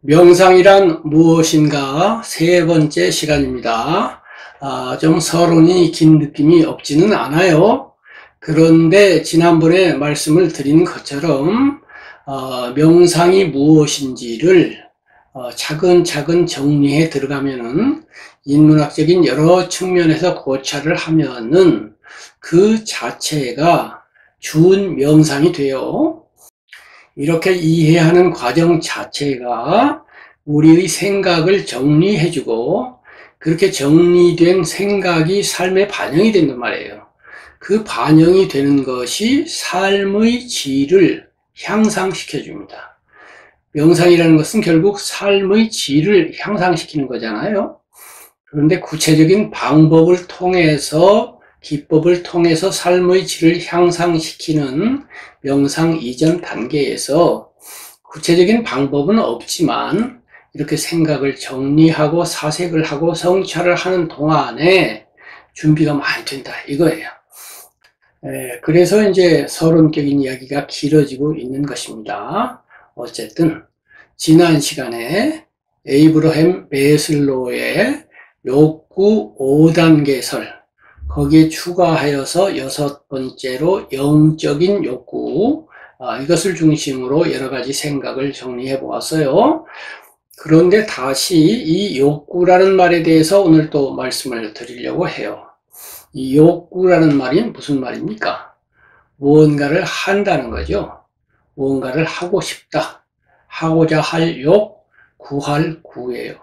명상이란 무엇인가 세 번째 시간입니다. 좀 서론이 긴 느낌이 없지는 않아요. 그런데 지난번에 말씀을 드린 것처럼 명상이 무엇인지를 차근차근 정리해 들어가면은 인문학적인 여러 측면에서 고찰을 하면은 그 자체가 준 명상이 돼요. 이렇게 이해하는 과정 자체가 우리의 생각을 정리해주고, 그렇게 정리된 생각이 삶에 반영이 된단 말이에요. 그 반영이 되는 것이 삶의 질을 향상시켜 줍니다. 명상이라는 것은 결국 삶의 질을 향상시키는 거잖아요. 그런데 구체적인 방법을 통해서, 기법을 통해서 삶의 질을 향상시키는 명상 이전 단계에서 구체적인 방법은 없지만 이렇게 생각을 정리하고 사색을 하고 성찰을 하는 동안에 준비가 많이 된다 이거예요. 그래서 이제 서론적인 이야기가 길어지고 있는 것입니다. 어쨌든 지난 시간에 에이브러햄 매슬로우의 욕구 5단계설, 거기에 추가하여서 6번째로 영적인 욕구, 이것을 중심으로 여러 가지 생각을 정리해 보았어요. 그런데 다시 이 욕구라는 말에 대해서 오늘 또 말씀을 드리려고 해요. 이 욕구라는 말이 무슨 말입니까? 무언가를 한다는 거죠. 무언가를 하고 싶다. 하고자 할 욕, 구할 구예요.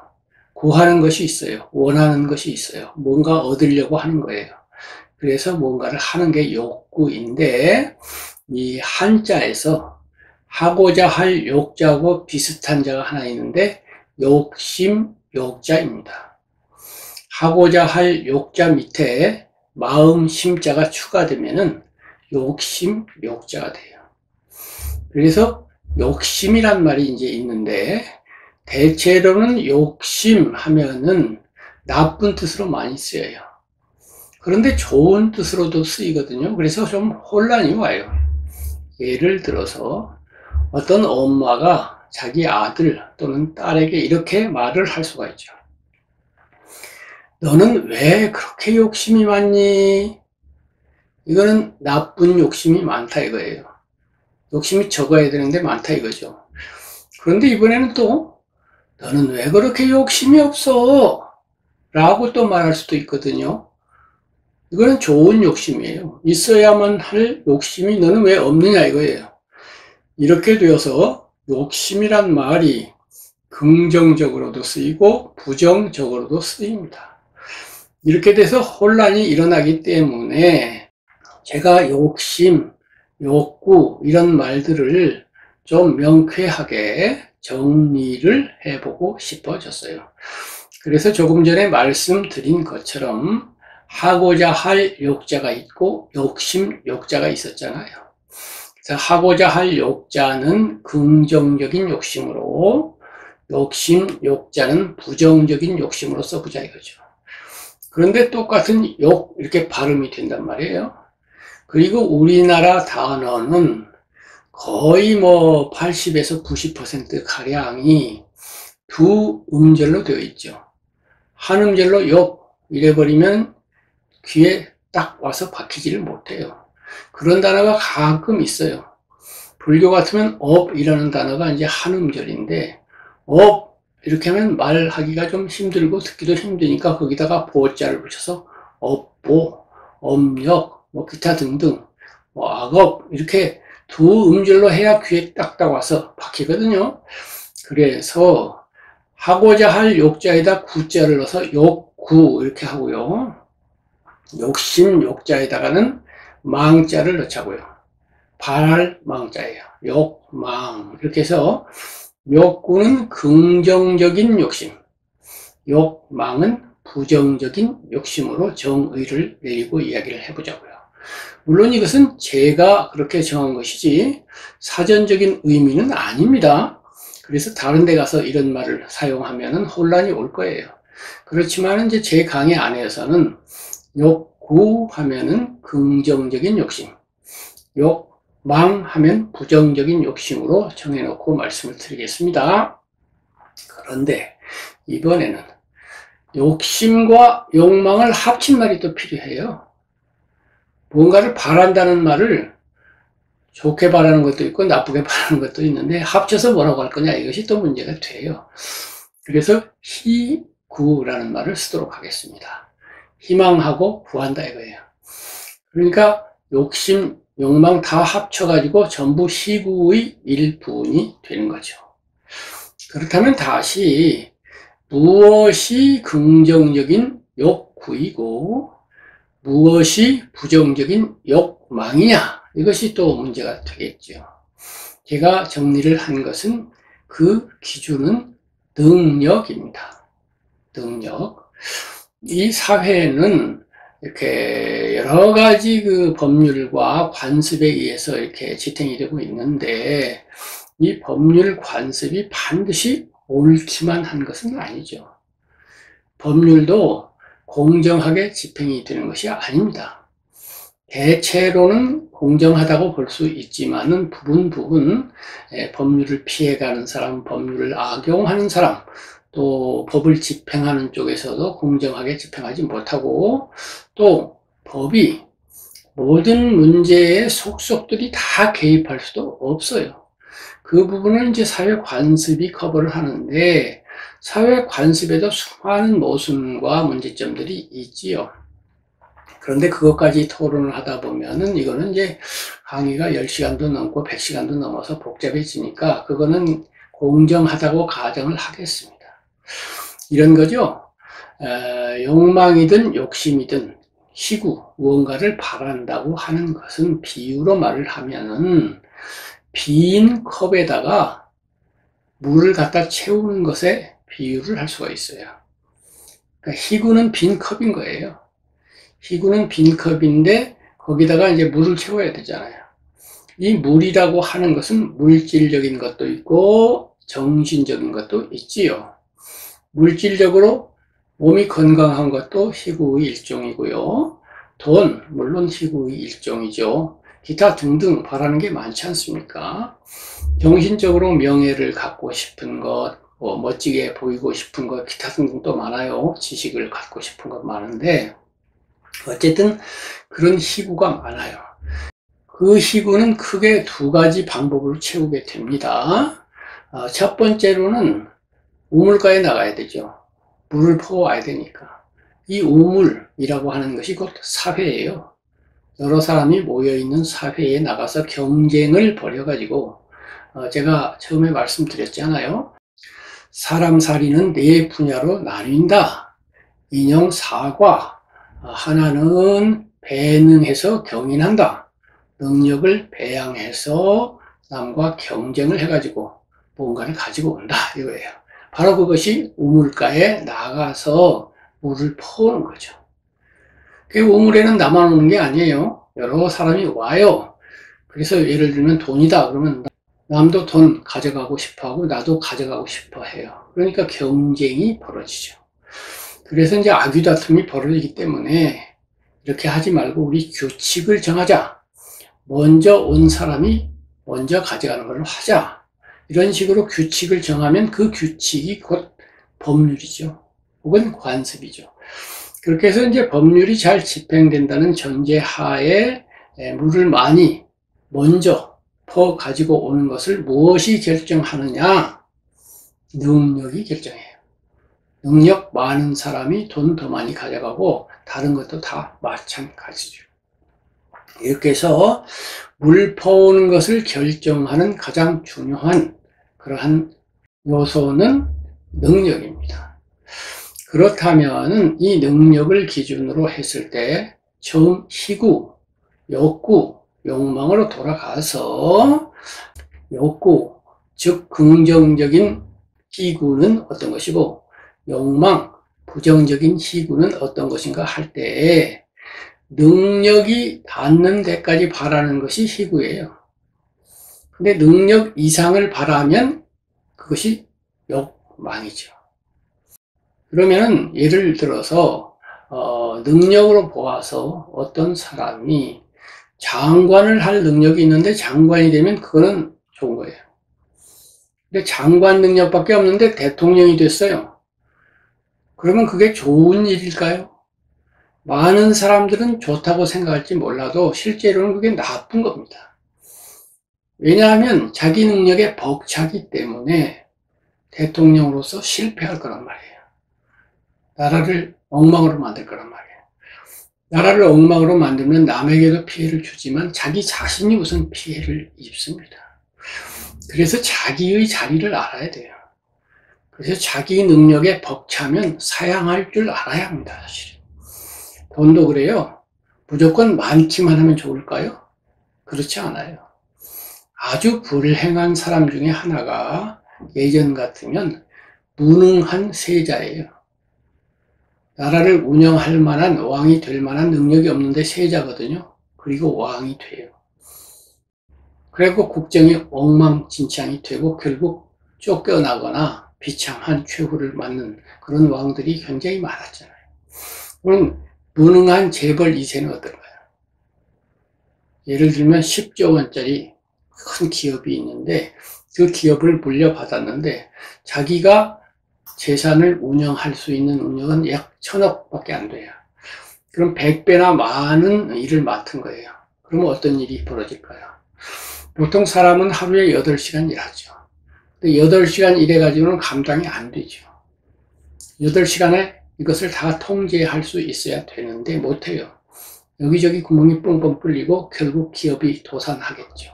구하는 것이 있어요. 원하는 것이 있어요. 뭔가 얻으려고 하는 거예요. 그래서 뭔가를 하는 게 욕구인데, 이 한자에서 하고자 할 욕자하고 비슷한 자가 하나 있는데 욕심 욕자입니다. 하고자 할 욕자 밑에 마음 심자가 추가되면은 욕심 욕자가 돼요. 그래서 욕심이란 말이 이제 있는데, 대체로는 욕심 하면은 나쁜 뜻으로 많이 쓰여요. 그런데 좋은 뜻으로도 쓰이거든요. 그래서 좀 혼란이 와요. 예를 들어서 어떤 엄마가 자기 아들 또는 딸에게 이렇게 말을 할 수가 있죠. 너는 왜 그렇게 욕심이 많니? 이거는 나쁜 욕심이 많다 이거예요. 욕심이 적어야 되는데 많다 이거죠. 그런데 이번에는 또 너는 왜 그렇게 욕심이 없어? 라고 또 말할 수도 있거든요. 이거는 좋은 욕심이에요. 있어야만 할 욕심이 너는 왜 없느냐 이거예요. 이렇게 되어서 욕심이란 말이 긍정적으로도 쓰이고 부정적으로도 쓰입니다. 이렇게 돼서 혼란이 일어나기 때문에 제가 욕심, 욕구 이런 말들을 좀 명쾌하게 정리를 해보고 싶어졌어요. 그래서 조금 전에 말씀드린 것처럼 하고자 할 욕자가 있고 욕심 욕자가 있었잖아요. 그래서 하고자 할 욕자는 긍정적인 욕심으로, 욕심 욕자는 부정적인 욕심으로 써보자 이거죠. 그런데 똑같은 욕 이렇게 발음이 된단 말이에요. 그리고 우리나라 단어는 거의 80에서 90% 가량이 두 음절로 되어 있죠. 한 음절로 욕 이래버리면 귀에 딱 와서 박히지를 못해요. 그런 단어가 가끔 있어요. 불교 같으면 업이라는 단어가 이제 한 음절인데, 업 이렇게 하면 말하기가 좀 힘들고 듣기도 힘드니까 거기다가 보자를 붙여서 업보, 업력, 기타 등등, 악업 이렇게 두 음절로 해야 귀에 딱딱 와서 박히거든요. 그래서 하고자 할 욕자에다 구자를 넣어서 욕구 이렇게 하고요. 욕심 욕자에다가는 망자를 넣자고요. 바랄 망자예요. 욕망 이렇게 해서 욕구는 긍정적인 욕심, 욕망은 부정적인 욕심으로 정의를 내리고 이야기를 해보자고요. 물론 이것은 제가 그렇게 정한 것이지 사전적인 의미는 아닙니다. 그래서 다른 데 가서 이런 말을 사용하면 혼란이 올 거예요. 그렇지만 이제 제 강의 안에서는 욕구 하면은 긍정적인 욕심, 욕망 하면 부정적인 욕심으로 정해놓고 말씀을 드리겠습니다. 그런데 이번에는 욕심과 욕망을 합친 말이 또 필요해요. 뭔가를 바란다는 말을 좋게 바라는 것도 있고 나쁘게 바라는 것도 있는데 합쳐서 뭐라고 할 거냐, 이것이 또 문제가 돼요. 그래서 희구라는 말을 쓰도록 하겠습니다. 희망하고 구한다 이거예요. 그러니까 욕심, 욕망 다 합쳐가지고 전부 희구의 일부분이 되는 거죠. 그렇다면 다시 무엇이 긍정적인 욕구이고 무엇이 부정적인 욕망이냐, 이것이 또 문제가 되겠죠. 제가 정리를 한 것은 그 기준은 능력입니다. 능력. 이 사회는 이렇게 여러 가지 그 법률과 관습에 의해서 이렇게 지탱이 되고 있는데 이 법률 관습이 반드시 옳기만 한 것은 아니죠. 법률도 공정하게 집행이 되는 것이 아닙니다. 대체로는 공정하다고 볼 수 있지만은 부분 법률을 피해가는 사람, 법률을 악용하는 사람, 또 법을 집행하는 쪽에서도 공정하게 집행하지 못하고 또 법이 모든 문제에 속속들이 다 개입할 수도 없어요. 그 부분은 이제 사회 관습이 커버를 하는데 사회 관습에도 수많은 모순과 문제점들이 있지요. 그런데 그것까지 토론을 하다 보면은 이거는 이제 강의가 10시간도 넘고 100시간도 넘어서 복잡해지니까 그거는 공정하다고 가정을 하겠습니다. 이런 거죠. 욕망이든 욕심이든 희구, 무언가를 바란다고 하는 것은 비유로 말을 하면은 빈 컵에다가 물을 갖다 채우는 것에 비유를 할 수가 있어요. 그러니까 희구는 빈 컵인 거예요. 희구는 빈 컵인데 거기다가 이제 물을 채워야 되잖아요. 이 물이라고 하는 것은 물질적인 것도 있고 정신적인 것도 있지요. 물질적으로 몸이 건강한 것도 희구의 일종이고요. 돈, 물론 희구의 일종이죠. 기타 등등 바라는 게 많지 않습니까? 정신적으로 명예를 갖고 싶은 것, 멋지게 보이고 싶은 것, 기타 등등 또 많아요. 지식을 갖고 싶은 것 많은데 어쨌든 그런 희구가 많아요. 그 희구는 크게 두 가지 방법으로 채우게 됩니다. 첫 번째로는 우물가에 나가야 되죠. 물을 퍼와야 되니까. 이 우물이라고 하는 것이 곧 사회예요. 여러 사람이 모여있는 사회에 나가서 경쟁을 벌여가지고 제가 처음에 말씀드렸잖아요. 사람살이는 네 분야로 나뉜다. 인형 사과, 하나는 배능해서 경인한다. 능력을 배양해서 남과 경쟁을 해가지고 뭔가를 가지고 온다 이거예요. 바로 그것이 우물가에 나가서 물을 퍼오는 거죠. 그 우물에는 나만 오는 게 아니에요. 여러 사람이 와요. 그래서 예를 들면 돈이다 그러면 남도 돈 가져가고 싶어하고 나도 가져가고 싶어해요. 그러니까 경쟁이 벌어지죠. 그래서 이제 악유다툼이 벌어지기 때문에 이렇게 하지 말고 우리 규칙을 정하자. 먼저 온 사람이 먼저 가져가는 걸로 하자. 이런 식으로 규칙을 정하면 그 규칙이 곧 법률이죠. 혹은 관습이죠. 그렇게 해서 이제 법률이 잘 집행된다는 전제 하에 물을 많이 먼저 퍼 가지고 오는 것을 무엇이 결정하느냐? 능력이 결정해요. 능력 많은 사람이 돈 더 많이 가져가고 다른 것도 다 마찬가지죠. 이렇게 해서 물 퍼오는 것을 결정하는 가장 중요한 그러한 요소는 능력입니다. 그렇다면 이 능력을 기준으로 했을 때 처음 희구, 욕구, 욕망으로 돌아가서 욕구, 즉 긍정적인 희구는 어떤 것이고 욕망, 부정적인 희구는 어떤 것인가 할 때 능력이 닿는 데까지 바라는 것이 희구예요. 근데 능력 이상을 바라면 그것이 욕망이죠. 그러면은 예를 들어서 능력으로 보아서 어떤 사람이 장관을 할 능력이 있는데 장관이 되면 그거는 좋은 거예요. 근데 장관 능력밖에 없는데 대통령이 됐어요. 그러면 그게 좋은 일일까요? 많은 사람들은 좋다고 생각할지 몰라도 실제로는 그게 나쁜 겁니다. 왜냐하면 자기 능력에 벅차기 때문에 대통령으로서 실패할 거란 말이에요. 나라를 엉망으로 만들 거란 말이에요. 나라를 엉망으로 만들면 남에게도 피해를 주지만 자기 자신이 우선 피해를 입습니다. 그래서 자기의 자리를 알아야 돼요. 그래서 자기 능력에 벅차면 사양할 줄 알아야 합니다, 사실은. 돈도 그래요. 무조건 많기만 하면 좋을까요? 그렇지 않아요. 아주 불행한 사람 중에 하나가 예전 같으면 무능한 세자예요. 나라를 운영할 만한 왕이 될 만한 능력이 없는데 세자거든요. 그리고 왕이 돼요. 그리고 국정이 엉망진창이 되고 결국 쫓겨나거나 비참한 최후를 맞는 그런 왕들이 굉장히 많았잖아요. 그럼 무능한 재벌 2세는 어떤가요? 예를 들면 10조 원짜리 큰 기업이 있는데 그 기업을 물려받았는데 자기가 재산을 운영할 수 있는 능력은 약 1000억밖에 안 돼요. 그럼 100배나 많은 일을 맡은 거예요. 그러면 어떤 일이 벌어질까요? 보통 사람은 하루에 8시간 일하죠. 근데 8시간 일해가지고는 감당이 안 되죠. 8시간에 이것을 다 통제할 수 있어야 되는데 못해요. 여기저기 구멍이 뻥뻥 뚫리고 결국 기업이 도산하겠죠.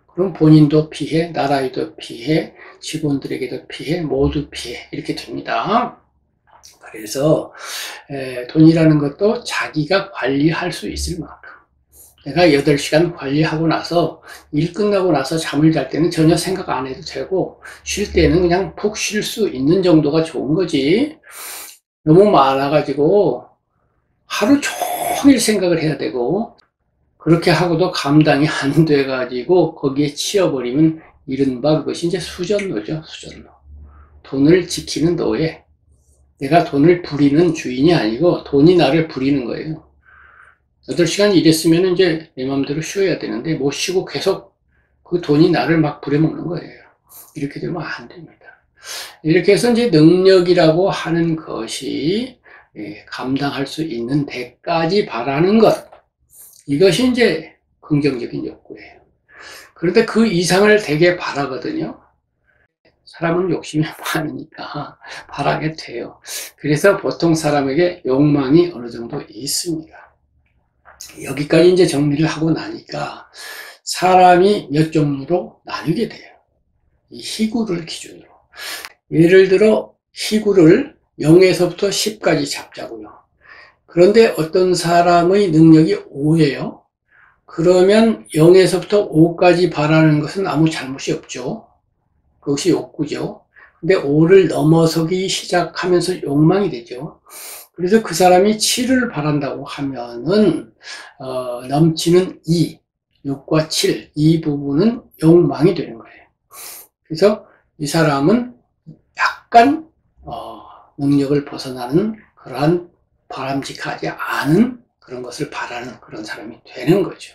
그럼 본인도 피해, 나라에도 피해, 직원들에게도 피해, 모두 피해 이렇게 됩니다. 그래서 돈이라는 것도 자기가 관리할 수 있을 만큼 내가 8시간 관리하고 나서 일 끝나고 나서 잠을 잘 때는 전혀 생각 안 해도 되고 쉴 때는 그냥 푹 쉴 수 있는 정도가 좋은 거지 너무 많아가지고 하루 종일 생각을 해야 되고 그렇게 하고도 감당이 안 돼가지고 거기에 치여버리면 이른바 그것이 이제 수전노죠. 수전노. 돈을 지키는 노예. 내가 돈을 부리는 주인이 아니고 돈이 나를 부리는 거예요. 8시간 일했으면 이제 내 마음대로 쉬어야 되는데 못 쉬고 계속 그 돈이 나를 막 부려먹는 거예요. 이렇게 되면 안 됩니다. 이렇게 해서 이제 능력이라고 하는 것이 감당할 수 있는 데까지 바라는 것. 이것이 이제 긍정적인 욕구예요. 그런데 그 이상을 되게 바라거든요. 사람은 욕심이 많으니까 바라게 돼요. 그래서 보통 사람에게 욕망이 어느 정도 있습니다. 여기까지 이제 정리를 하고 나니까 사람이 몇 종류로 나뉘게 돼요. 이 희구를 기준으로. 예를 들어 희구를 0에서부터 10까지 잡자고요. 그런데 어떤 사람의 능력이 5예요. 그러면 0에서부터 5까지 바라는 것은 아무 잘못이 없죠. 그것이 욕구죠. 근데 5를 넘어서기 시작하면서 욕망이 되죠. 그래서 그 사람이 7을 바란다고 하면은 넘치는 2, 6과 7, 이 부분은 욕망이 되는 거예요. 그래서 이 사람은 약간 능력을 벗어나는 그러한 바람직하지 않은 그런 것을 바라는 그런 사람이 되는 거죠.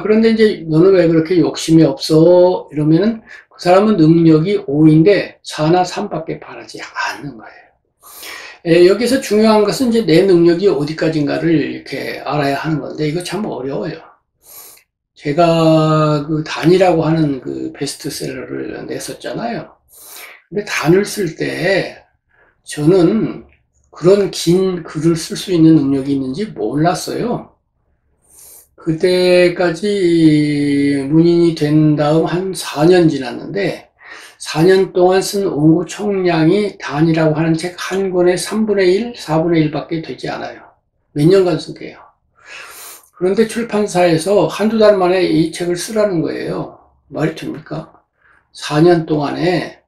그런데 이제 너는 왜 그렇게 욕심이 없어? 이러면은 그 사람은 능력이 5인데 4나 3밖에 바라지 않는 거예요. 여기서 중요한 것은 이제 내 능력이 어디까지인가를 이렇게 알아야 하는 건데 이거 참 어려워요. 제가 그 단이라고 하는 그 베스트셀러를 냈었잖아요. 근데 단을 쓸 때 저는 그런 긴 글을 쓸 수 있는 능력이 있는지 몰랐어요. 그때까지 문인이 된 다음 한 4년 지났는데 4년 동안 쓴 원고 총량이 단이라고 하는 책 한 권에 3분의 1, 4분의 1밖에 되지 않아요. 몇 년간 쓴 게요. 그런데 출판사에서 한두 달 만에 이 책을 쓰라는 거예요. 말이 됩니까? 4년 동안에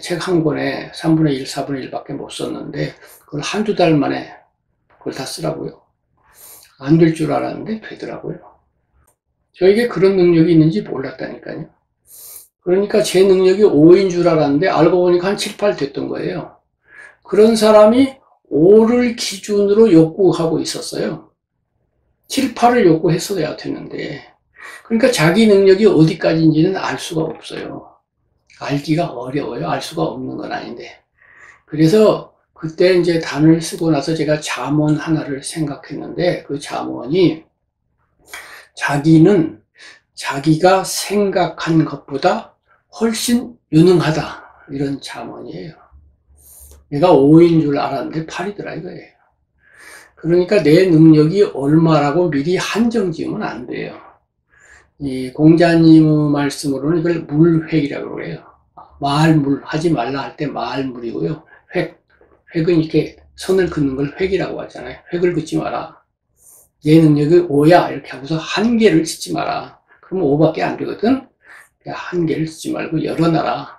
책 한 권에 3분의 1, 4분의 1밖에 못 썼는데 그걸 한두 달 만에 그걸 다 쓰라고요. 안 될 줄 알았는데 되더라고요. 저에게 그런 능력이 있는지 몰랐다니까요. 그러니까 제 능력이 5인 줄 알았는데 알고 보니까 한 7, 8 됐던 거예요. 그런 사람이 5를 기준으로 욕구하고 있었어요. 7, 8을 욕구했어야 되는데 그러니까 자기 능력이 어디까지인지는 알 수가 없어요. 알기가 어려워요. 알 수가 없는 건 아닌데. 그래서 그때 이제 단을 쓰고 나서 제가 잠언 하나를 생각했는데, 그 잠언이 자기는 자기가 생각한 것보다 훨씬 유능하다, 이런 잠언이에요. 내가 5인 줄 알았는데 8이더라 이거예요. 그러니까 내 능력이 얼마라고 미리 한정 지으면 안 돼요. 이 공자님 말씀으로는 이걸 물획이라고 해요. 말물 하지 말라 할 때 말물이고요. 획은 이렇게 선을 긋는 걸 획이라고 하잖아요. 획을 긋지 마라. 내 능력이 5야 이렇게 하고서 한계를 짓지 마라. 그러면 5밖에 안 되거든. 한계를 짓지 말고 열어놔라.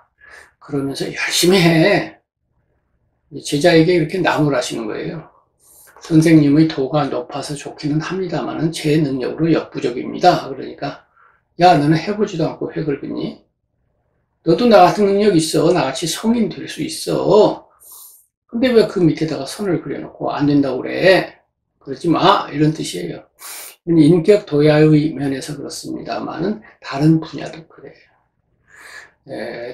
그러면서 열심히 해. 제자에게 이렇게 나무라시는 거예요. 선생님의 도가 높아서 좋기는 합니다만은 제 능력으로 역부족입니다. 그러니까 야, 너는 해보지도 않고 획을 긋니? 너도 나 같은 능력 있어. 나같이 성인 될 수 있어. 근데 왜 그 밑에다가 선을 그려놓고 안 된다고 그래? 그러지 마. 이런 뜻이에요. 인격 도야의 면에서 그렇습니다만은 다른 분야도 그래요.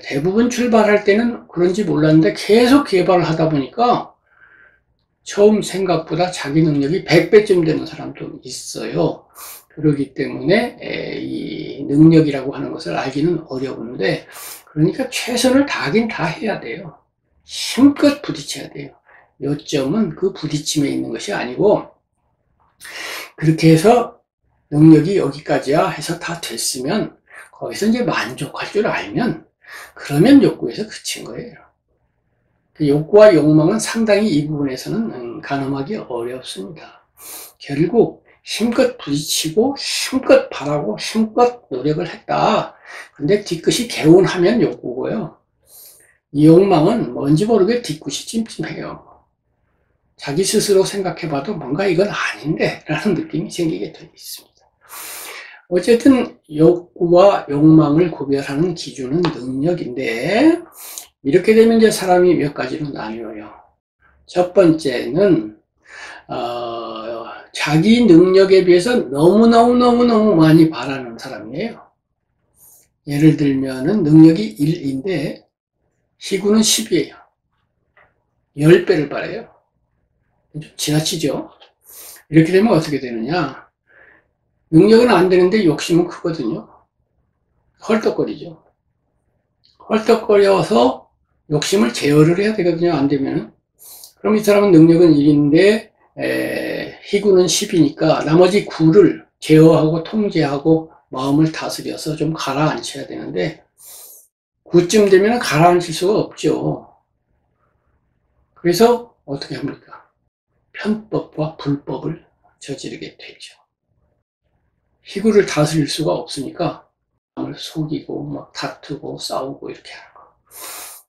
대부분 출발할 때는 그런지 몰랐는데 계속 개발을 하다 보니까 처음 생각보다 자기 능력이 100배쯤 되는 사람도 있어요. 그렇기 때문에 이 능력이라고 하는 것을 알기는 어려운데, 그러니까 최선을 다하긴 다 해야 돼요. 힘껏 부딪혀야 돼요. 요점은 그 부딪힘에 있는 것이 아니고, 그렇게 해서 능력이 여기까지야 해서 다 됐으면 거기서 이제 만족할 줄 알면, 그러면 욕구에서 그친 거예요. 그 욕구와 욕망은 상당히 이 부분에서는 가늠하기 어렵습니다. 결국 힘껏 부딪히고 힘껏 바라고 힘껏 노력을 했다. 근데 뒤끝이 개운하면 욕구고요. 이 욕망은 뭔지 모르게 뒤끝이 찜찜해요. 자기 스스로 생각해봐도 뭔가 이건 아닌데 라는 느낌이 생기게 되어 있습니다. 어쨌든 욕구와 욕망을 구별하는 기준은 능력인데, 이렇게 되면 이제 사람이 몇 가지로 나뉘어요. 첫 번째는 자기 능력에 비해서 너무너무 많이 바라는 사람이에요. 예를 들면은 능력이 1인데 희구는 10이에요. 10배를 바라요. 좀 지나치죠? 이렇게 되면 어떻게 되느냐? 능력은 안 되는데 욕심은 크거든요. 헐떡거리죠. 헐떡거려서 욕심을 제어를 해야 되거든요. 안 되면은. 그럼 이 사람은 능력은 1인데 희구는 10이니까 나머지 9를 제어하고 통제하고 마음을 다스려서 좀 가라앉혀야 되는데, 9쯤 되면 가라앉힐 수가 없죠. 그래서 어떻게 합니까? 편법과 불법을 저지르게 되죠. 희구를 다스릴 수가 없으니까 마음을 속이고 막 다투고 싸우고 이렇게 하는 거.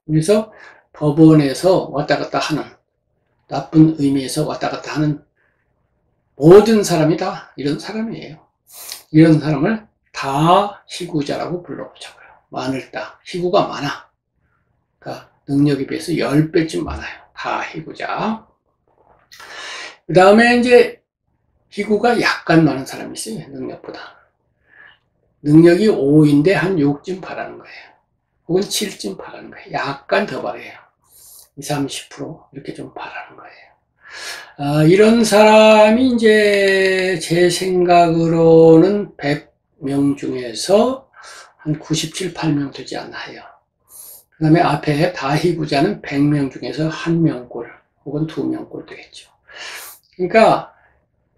그래서 법원에서 왔다 갔다 하는, 나쁜 의미에서 왔다 갔다 하는 모든 사람이 다 이런 사람이에요. 이런 사람을 다 희구자라고 불러보자고요. 많을다. 희구가 많아. 그러니까 능력에 비해서 10배쯤 많아요. 다 희구자. 그 다음에 이제 희구가 약간 많은 사람이 있어요. 능력보다. 능력이 5인데 한 6쯤 바라는 거예요. 혹은 7쯤 바라는 거예요. 약간 더 바래요. 20, 30% 이렇게 좀 바라는 거예요. 이런 사람이 이제 제 생각으로는 100명 중에서 한 97, 8명 되지 않나요. 그 다음에 앞에 다희구자는 100명 중에서 1명꼴 혹은 2명꼴 되겠죠. 그러니까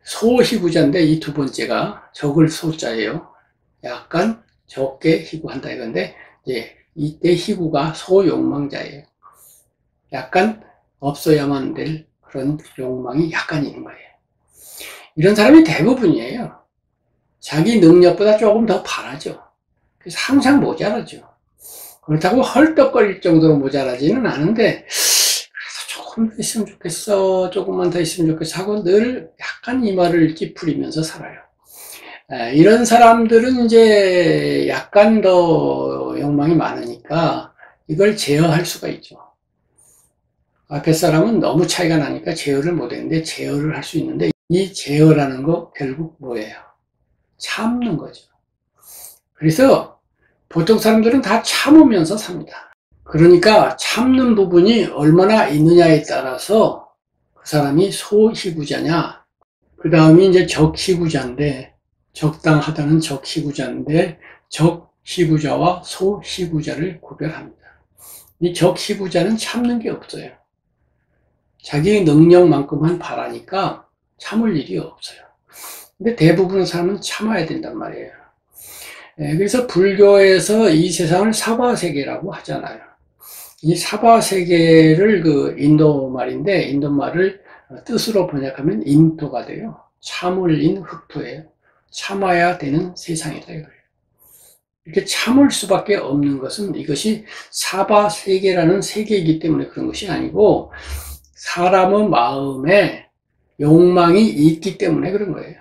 소희구자인데 이 두 번째가 적을 소자예요. 약간 적게 희구한다 이건데, 이제 이때 희구가 소욕망자예요. 약간 없어야만 될 그런 욕망이 약간 있는 거예요. 이런 사람이 대부분이에요. 자기 능력보다 조금 더 바라죠. 그래서 항상 모자라죠. 그렇다고 헐떡거릴 정도로 모자라지는 않은데, 그래서 조금 더 있으면 좋겠어, 조금만 더 있으면 좋겠어 하고 늘 약간 이마를 찌푸리면서 살아요. 이런 사람들은 이제 약간 더 욕망이 많으니까 이걸 제어할 수가 있죠. 앞에 사람은 너무 차이가 나니까 제어를 못했는데 제어를 할 수 있는데, 이 제어라는 거 결국 뭐예요? 참는 거죠. 그래서 보통 사람들은 다 참으면서 삽니다. 그러니까 참는 부분이 얼마나 있느냐에 따라서 그 사람이 소희구자냐, 그 다음이 이제 적희구자인데, 적당하다는 적희구자인데, 적희구자와 소희구자를 구별합니다. 이 적희구자는 참는 게 없어요. 자기 능력만큼만 바라니까 참을 일이 없어요. 근데 대부분의 사람은 참아야 된단 말이에요. 그래서 불교에서 이 세상을 사바세계라고 하잖아요. 이 사바세계를 그 인도 말인데, 인도 말을 뜻으로 번역하면 인토가 돼요. 참을 인 흑토예요. 참아야 되는 세상이다 이거예요. 이렇게 참을 수밖에 없는 것은 이것이 사바세계라는 세계이기 때문에 그런 것이 아니고, 사람의 마음에 욕망이 있기 때문에 그런 거예요.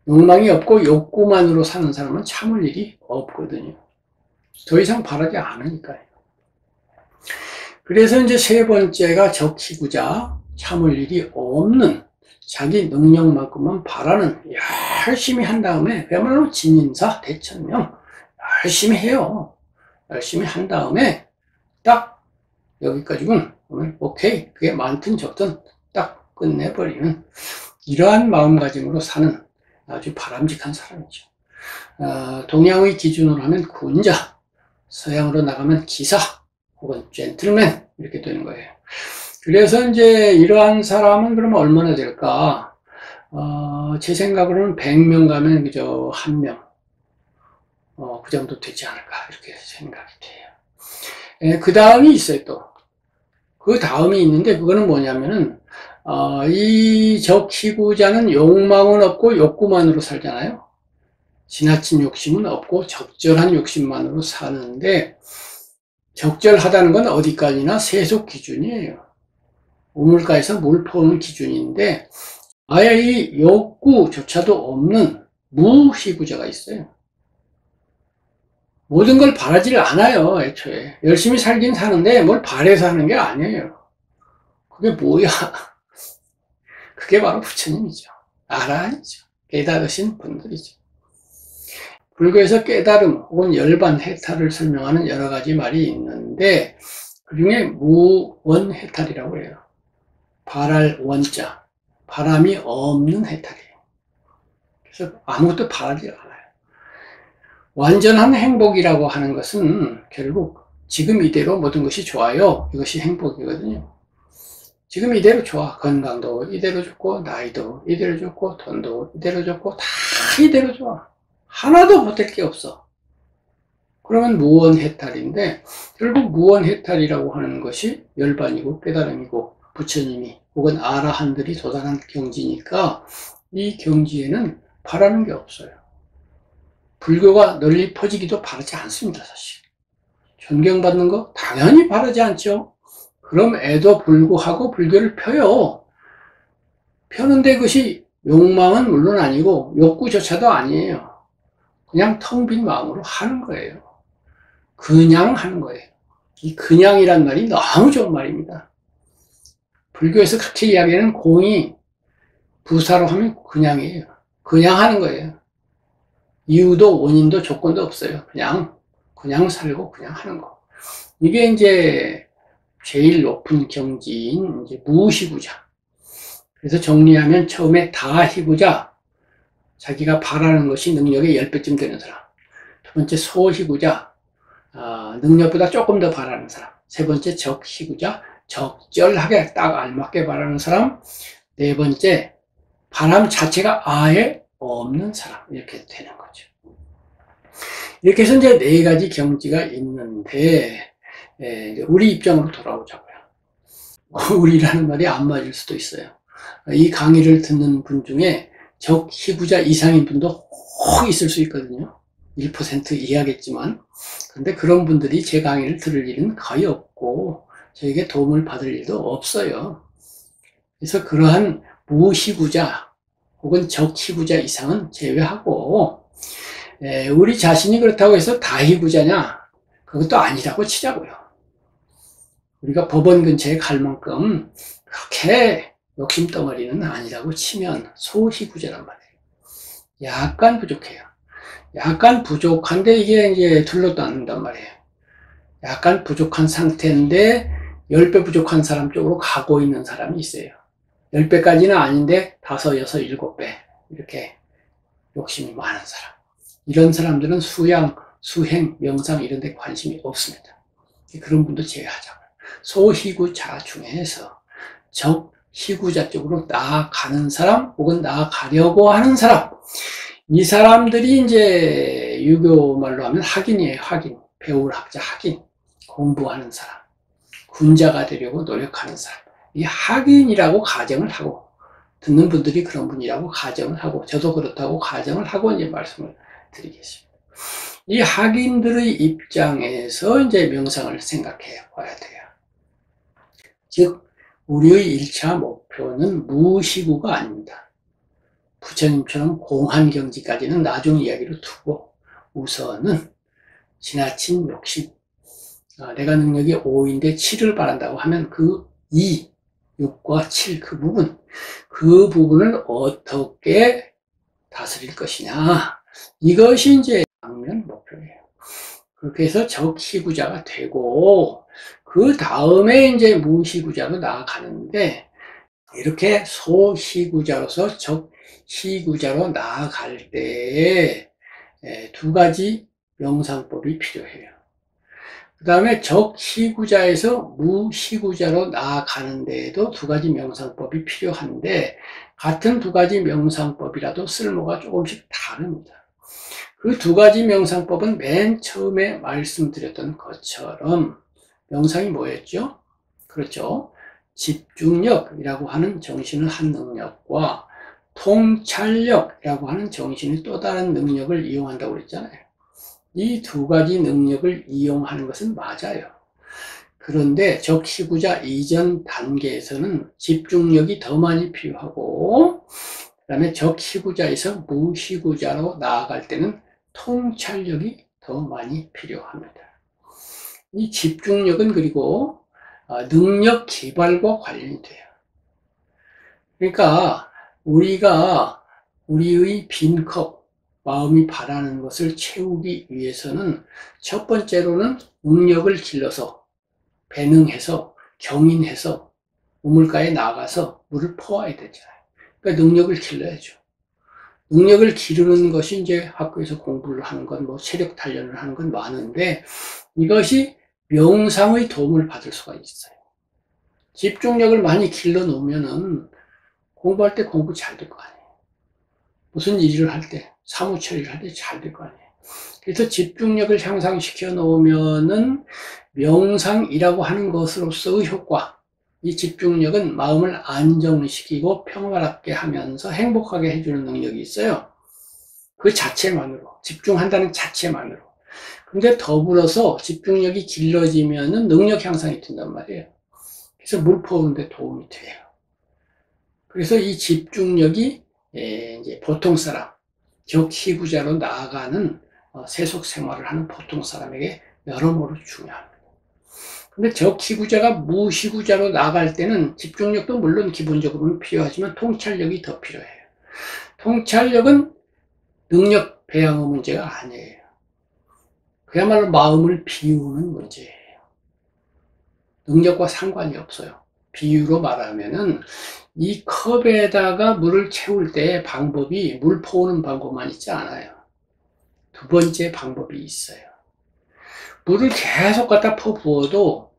욕망이 없고 욕구만으로 사는 사람은 참을 일이 없거든요. 더 이상 바라지 않으니까요. 그래서 이제 세 번째가 적희구자, 참을 일이 없는, 자기 능력만큼만 바라는, 열심히 한 다음에 그야말로 진인사 대천명 열심히 해요. 열심히 한 다음에 딱 여기까지군, 오늘 오케이, 그게 많든 적든 딱 끝내버리는 이러한 마음가짐으로 사는 아주 바람직한 사람이죠. 동양의 기준으로 하면 군자, 서양으로 나가면 기사 혹은 젠틀맨 이렇게 되는 거예요. 그래서 이제 이러한 사람은 그러면 얼마나 될까? 제 생각으로는 100명 가면 그저 1명, 그 정도 되지 않을까 이렇게 생각이 돼요. 그 다음이 있어요. 또 그 다음이 있는데, 그거는 뭐냐면은 이 적희구자는 욕망은 없고 욕구만으로 살잖아요. 지나친 욕심은 없고 적절한 욕심만으로 사는데, 적절하다는 건 어디까지나 세속 기준이에요. 우물가에서 물 퍼오는 기준인데, 아예 이 욕구조차도 없는 무희구자가 있어요. 모든 걸 바라지를 않아요, 애초에. 열심히 살긴 사는데 뭘 바래서 하는 게 아니에요. 그게 뭐야? 그게 바로 부처님이죠. 아라한이죠. 깨달으신 분들이죠. 불교에서 깨달음 혹은 열반 해탈을 설명하는 여러 가지 말이 있는데, 그 중에 무원해탈이라고 해요. 바랄 원자, 바람이 없는 해탈이에요. 그래서 아무것도 바라지 않아요. 완전한 행복이라고 하는 것은 결국 지금 이대로 모든 것이 좋아요. 이것이 행복이거든요. 지금 이대로 좋아. 건강도 이대로 좋고, 나이도 이대로 좋고, 돈도 이대로 좋고, 다 이대로 좋아. 하나도 못할 게 없어. 그러면 무원해탈인데, 결국 무원해탈이라고 하는 것이 열반이고 깨달음이고 부처님이 혹은 아라한들이 도달한 경지니까, 이 경지에는 바라는 게 없어요. 불교가 널리 퍼지기도 바라지 않습니다, 사실. 존경받는 거 당연히 바라지 않죠. 그럼에도 불구하고 불교를 펴요. 펴는데 그것이 욕망은 물론 아니고 욕구조차도 아니에요. 그냥 텅 빈 마음으로 하는 거예요. 그냥 하는 거예요. 이 그냥이란 말이 너무 좋은 말입니다. 불교에서 그렇게 이야기하는 공이 부사로 하면 그냥이에요. 그냥 하는 거예요. 이유도 원인도 조건도 없어요. 그냥 살고 그냥 하는 거. 이게 이제 제일 높은 경지인 이제 무희구자. 그래서 정리하면 처음에 다희구자, 자기가 바라는 것이 능력의 10배쯤 되는 사람. 두 번째 소희구자, 능력보다 조금 더 바라는 사람. 세 번째 적희구자, 적절하게 딱 알맞게 바라는 사람. 네 번째 바람 자체가 아예 없는 사람. 이렇게 되는 거죠. 이렇게 해서 이제 4가지 경지가 있는데, 우리 입장으로 돌아오자고요. 우리라는 말이 안 맞을 수도 있어요. 이 강의를 듣는 분 중에 적희구자 이상인 분도 혹 있을 수 있거든요. 1% 이하겠지만. 근데 그런 분들이 제 강의를 들을 일은 거의 없고, 저에게 도움을 받을 일도 없어요. 그래서 그러한 무희구자 혹은 적희구자 이상은 제외하고, 우리 자신이 그렇다고 해서 다희구자냐? 그것도 아니라고 치자고요. 우리가 법원 근처에 갈 만큼 그렇게 욕심덩어리는 아니라고 치면 소희구자란 말이에요. 약간 부족해요. 약간 부족한데 이게 이제 둘러도 않는단 말이에요. 약간 부족한 상태인데 10배 부족한 사람 쪽으로 가고 있는 사람이 있어요. 10배까지는 아닌데 5, 6, 7배 이렇게 욕심이 많은 사람. 이런 사람들은 수양, 수행, 명상 이런 데 관심이 없습니다. 그런 분도 제외하자고요. 소희구자 중에서 적희구자 쪽으로 나아가는 사람 혹은 나아가려고 하는 사람, 이 사람들이 이제 유교 말로 하면 학인이에요. 학인. 배울 학자 학인. 공부하는 사람. 군자가 되려고 노력하는 사람. 이 학인이라고 가정을 하고, 듣는 분들이 그런 분이라고 가정을 하고, 저도 그렇다고 가정을 하고 이제 말씀을 드리겠습니다. 이 학인들의 입장에서 이제 명상을 생각해 봐야 돼요. 즉, 우리의 1차 목표는 무시구가 아닙니다. 부처님처럼 공한경지까지는 나중 이야기로 두고, 우선은 지나친 욕심, 내가 능력이 5인데 7을 바란다고 하면 그 2, 6과 7, 그 부분을 어떻게 다스릴 것이냐. 이것이 이제 방면 목표예요. 그렇게 해서 적희구자가 되고, 그 다음에 이제 무희구자로 나아가는데, 이렇게 소희구자로서 적희구자로 나아갈 때에 2가지 명상법이 필요해요. 그 다음에 적희구자에서 무희구자로 나아가는 데에도 2가지 명상법이 필요한데, 같은 2가지 명상법이라도 쓸모가 조금씩 다릅니다. 그 2가지 명상법은 맨 처음에 말씀드렸던 것처럼 명상이 뭐였죠? 그렇죠. 집중력이라고 하는 정신의 한 능력과 통찰력이라고 하는 정신의 또 다른 능력을 이용한다고 그랬잖아요. 이 2가지 능력을 이용하는 것은 맞아요. 그런데 적희구자 이전 단계에서는 집중력이 더 많이 필요하고, 그 다음에 적희구자에서 무희구자로 나아갈 때는 통찰력이 더 많이 필요합니다. 이 집중력은 그리고 능력 개발과 관련이 돼요. 그러니까 우리가 우리의 빈 컵, 마음이 바라는 것을 채우기 위해서는 첫 번째로는 능력을 길러서 배능해서 경인해서 우물가에 나가서 물을 퍼와야 되잖아요. 그러니까 능력을 길러야죠. 능력을 기르는 것이 이제 학교에서 공부를 하는 건, 뭐 체력 단련을 하는 건 많은데, 이것이 명상의 도움을 받을 수가 있어요. 집중력을 많이 길러 놓으면은 공부할 때 공부 잘 될 거 아니에요. 무슨 일을 할 때, 사무 처리를 할 때 잘 될 거 아니에요. 그래서 집중력을 향상시켜 놓으면은 명상이라고 하는 것으로서의 효과, 이 집중력은 마음을 안정시키고 평화롭게 하면서 행복하게 해주는 능력이 있어요. 그 자체만으로, 집중한다는 자체만으로. 근데 더불어서 집중력이 길러지면은 능력 향상이 된단 말이에요. 그래서 물 퍼오는데 도움이 돼요. 그래서 이 집중력이 이제 보통 사람, 적희구자로 나아가는 세속 생활을 하는 보통 사람에게 여러모로 중요합니다. 근데 적희구자가 무희구자로 나아갈 때는 집중력도 물론 기본적으로는 필요하지만 통찰력이 더 필요해요. 통찰력은 능력 배양의 문제가 아니에요. 그야말로 마음을 비우는 문제예요. 능력과 상관이 없어요. 비유로 말하면은 이 컵에다가 물을 채울 때 방법이 물 퍼오는 방법만 있지 않아요. 2번째 방법이 있어요. 물을 계속 갖다 퍼 부어도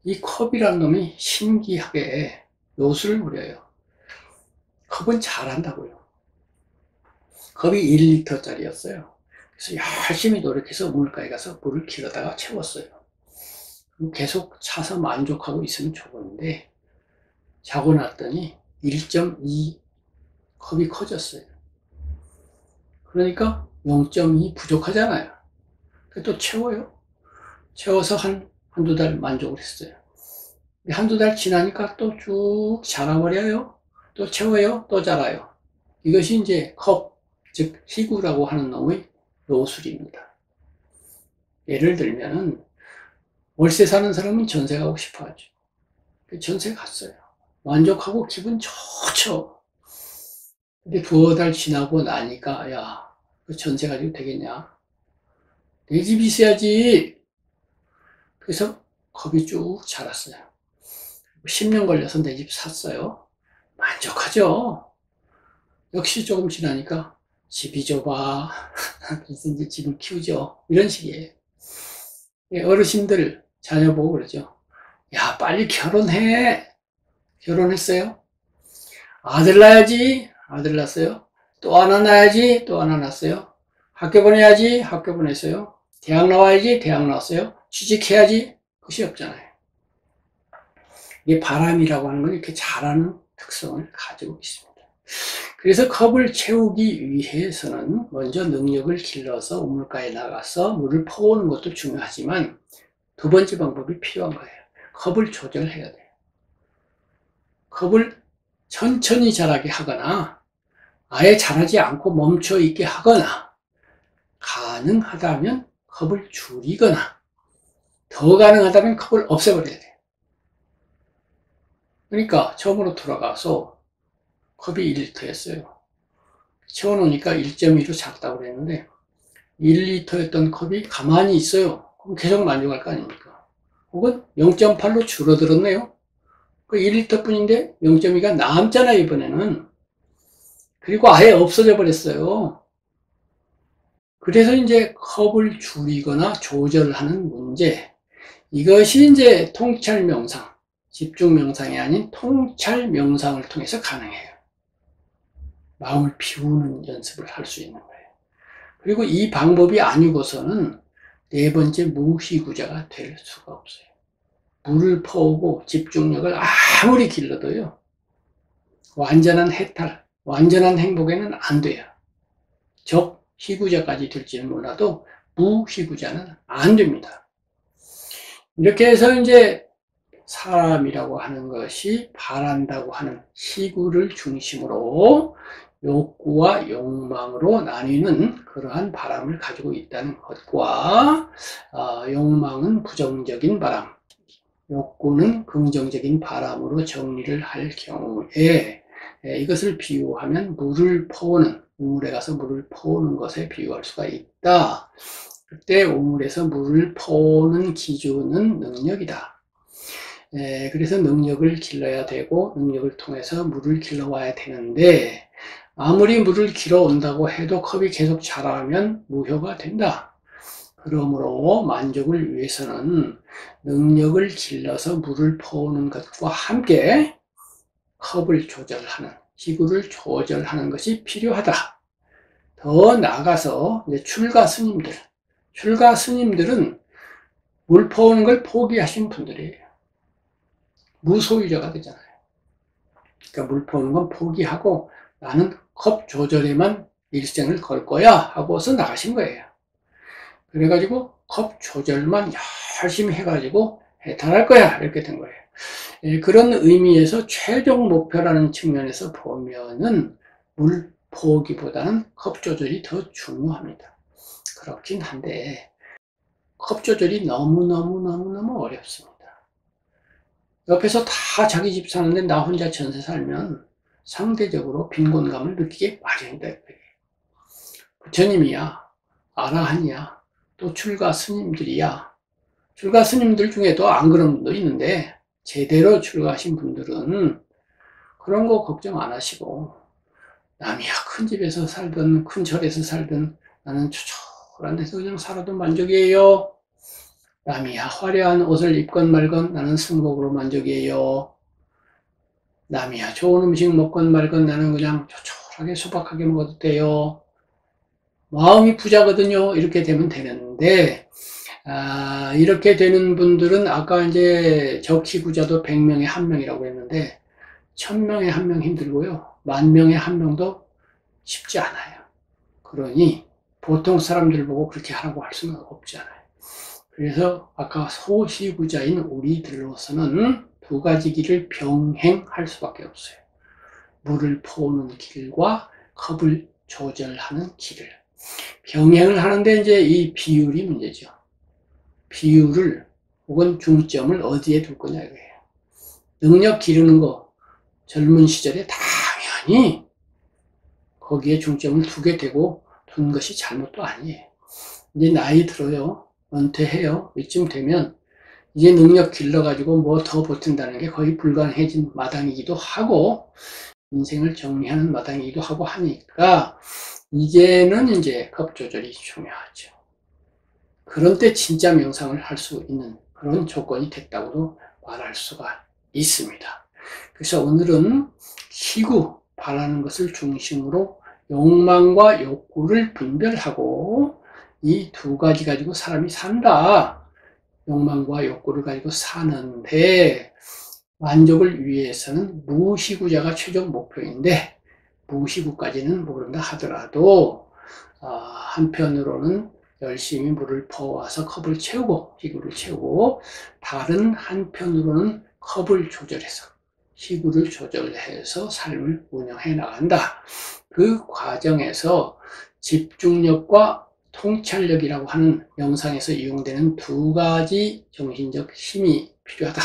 이 컵이란 놈이 신기하게 요술을 부려요. 컵은 잘한다고요. 컵이 1리터짜리였어요. 그래서 열심히 노력해서 우물가에 가서 물을 길어다가 채웠어요. 계속 차서 만족하고 있으면 좋은데, 자고 났더니 1.2 컵이 커졌어요. 그러니까 0.2 부족하잖아요. 또 채워요. 채워서 한두 달 만족을 했어요. 한두 달 지나니까 또 쭉 자라버려요. 또 채워요. 또 자라요. 이것이 이제 컵, 즉 희구라고 하는 놈의 요술입니다. 예를 들면은 월세 사는 사람은 전세 가고 싶어 하죠. 전세 갔어요. 만족하고 기분 좋죠. 근데 2달 지나고 나니까, 야, 그 전세 가지고 되겠냐? 내 집이 있어야지. 그래서 컵이 쭉 자랐어요. 10년 걸려서 내 집 샀어요. 만족하죠. 역시 조금 지나니까 집이 좁아. 그래서 이제 집을 키우죠. 이런 식이에요. 어르신들 자녀 보고 그러죠. 야, 빨리 결혼해. 결혼했어요. 아들 낳아야지. 아들 낳았어요. 또 하나 낳아야지. 또 하나 낳았어요. 학교 보내야지. 학교 보냈어요. 대학 나와야지. 대학 나왔어요. 취직해야지. 그것이 없잖아요. 이게 바람이라고 하는 건 이렇게 자라는 특성을 가지고 있습니다. 그래서 컵을 채우기 위해서는 먼저 능력을 길러서 우물가에 나가서 물을 퍼오는 것도 중요하지만 두 번째 방법이 필요한 거예요. 컵을 조절해야 돼요. 컵을 천천히 자라게 하거나 아예 자라지 않고 멈춰 있게 하거나 가능하다면 컵을 줄이거나 더 가능하다면 컵을 없애버려야 돼요. 그러니까 처음으로 돌아가서 컵이 1리터였어요. 채워놓으니까 1.2로 작다고 그랬는데 1리터였던 컵이 가만히 있어요. 그럼 계속 만족할 거 아닙니까? 혹은 0.8로 줄어들었네요. 그 1리터 뿐인데 0.2가 남잖아요, 이번에는. 그리고 아예 없어져 버렸어요. 그래서 이제 컵을 줄이거나 조절하는 문제. 이것이 이제 통찰 명상, 집중 명상이 아닌 통찰 명상을 통해서 가능해요. 마음을 비우는 연습을 할 수 있는 거예요. 그리고 이 방법이 아니고서는 네 번째 무희구자가 될 수가 없어요. 물을 퍼오고 집중력을 아무리 길러도요, 완전한 해탈, 완전한 행복에는 안 돼요. 적 희구자까지 될지는 몰라도 무희구자는 안 됩니다. 이렇게 해서 이제 사람이라고 하는 것이 바란다고 하는 희구를 중심으로 욕구와 욕망으로 나뉘는 그러한 바람을 가지고 있다는 것과 욕망은 부정적인 바람, 욕구는 긍정적인 바람으로 정리를 할 경우에 이것을 비유하면 물을 퍼오는, 우물에 가서 물을 퍼오는 것에 비유할 수가 있다. 그때 우물에서 물을 퍼오는 기준은 능력이다. 그래서 능력을 길러야 되고 능력을 통해서 물을 길러와야 되는데 아무리 물을 길어온다고 해도 컵이 계속 자라면 무효가 된다. 그러므로 만족을 위해서는 능력을 길러서 물을 퍼오는 것과 함께 컵을 조절하는, 기구를 조절하는 것이 필요하다. 더 나아가서 이제 출가 스님들은 물 퍼오는 걸 포기하신 분들이에요. 무소유자가 되잖아요. 그러니까 물 퍼오는 건 포기하고 나는 컵 조절에만 일생을 걸 거야 하고서 나가신 거예요. 그래가지고 컵 조절만 열심히 해가지고 해탈할 거야 이렇게 된 거예요. 그런 의미에서 최종 목표라는 측면에서 보면은 물 퍼오기보다는 컵 조절이 더 중요합니다. 그렇긴 한데 컵 조절이 너무너무 어렵습니다. 옆에서 다 자기 집 사는데 나 혼자 전세 살면 상대적으로 빈곤감을 느끼게 마련이다. 부처님이야, 아라한이야, 또 출가 스님들이야. 출가 스님들 중에도 안 그런 분도 있는데 제대로 출가하신 분들은 그런 거 걱정 안 하시고 남이야 큰 집에서 살든 큰 절에서 살든 나는 초촐한 데서 그냥 살아도 만족이에요. 남이야 화려한 옷을 입건 말건 나는 승복으로 만족이에요. 남이야 좋은 음식 먹건 말건 나는 그냥 초촐하게 소박하게 먹어도 돼요. 마음이 부자거든요. 이렇게 되면 되는데 이렇게 되는 분들은 아까 이제 적희구자도 100명에 1명이라고 했는데 1000명에 1명 힘들고요. 10,000명에 1명도 쉽지 않아요. 그러니 보통 사람들 보고 그렇게 하라고 할 수는 없잖아요. 그래서 아까 소희구자인 우리들로서는 두 가지 길을 병행할 수밖에 없어요. 물을 퍼오는 길과 컵을 조절하는 길을 병행을 하는데 이제 이 비율이 문제죠. 비율을 혹은 중점을 어디에 둘 거냐 이거예요. 능력 기르는 거 젊은 시절에 당연히 거기에 중점을 두게 되고 둔 것이 잘못도 아니에요. 이제 나이 들어요. 은퇴해요. 이쯤 되면 이제 능력 길러가지고 뭐 더 버틴다는 게 거의 불가능해진 마당이기도 하고, 인생을 정리하는 마당이기도 하고 하니까, 이제는 이제 컵 조절이 중요하죠. 그런 때 진짜 명상을 할 수 있는 그런 조건이 됐다고도 말할 수가 있습니다. 그래서 오늘은 희구, 바라는 것을 중심으로 욕망과 욕구를 분별하고 이 두 가지 가지고 사람이 산다. 욕망과 욕구를 가지고 사는데 만족을 위해서는 무희구자가 최종 목표인데 무희구까지는 모른다 하더라도 한편으로는 열심히 물을 퍼와서 컵을 채우고 희구를 채우고 다른 한편으로는 컵을 조절해서 희구를 조절해서 삶을 운영해 나간다. 그 과정에서 집중력과 통찰력이라고 하는 명상에서 이용되는 두 가지 정신적 힘이 필요하다.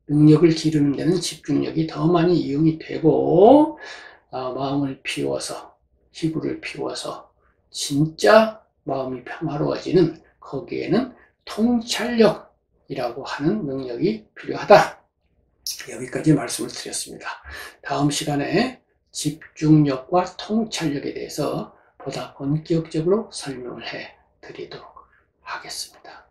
능력을 기르는 데는 집중력이 더 많이 이용이 되고 마음을 비워서 희구를 비워서 진짜 마음이 평화로워지는 거기에는 통찰력이라고 하는 능력이 필요하다. 여기까지 말씀을 드렸습니다. 다음 시간에 집중력과 통찰력에 대해서 보다 본격적으로 설명을 해 드리도록 하겠습니다.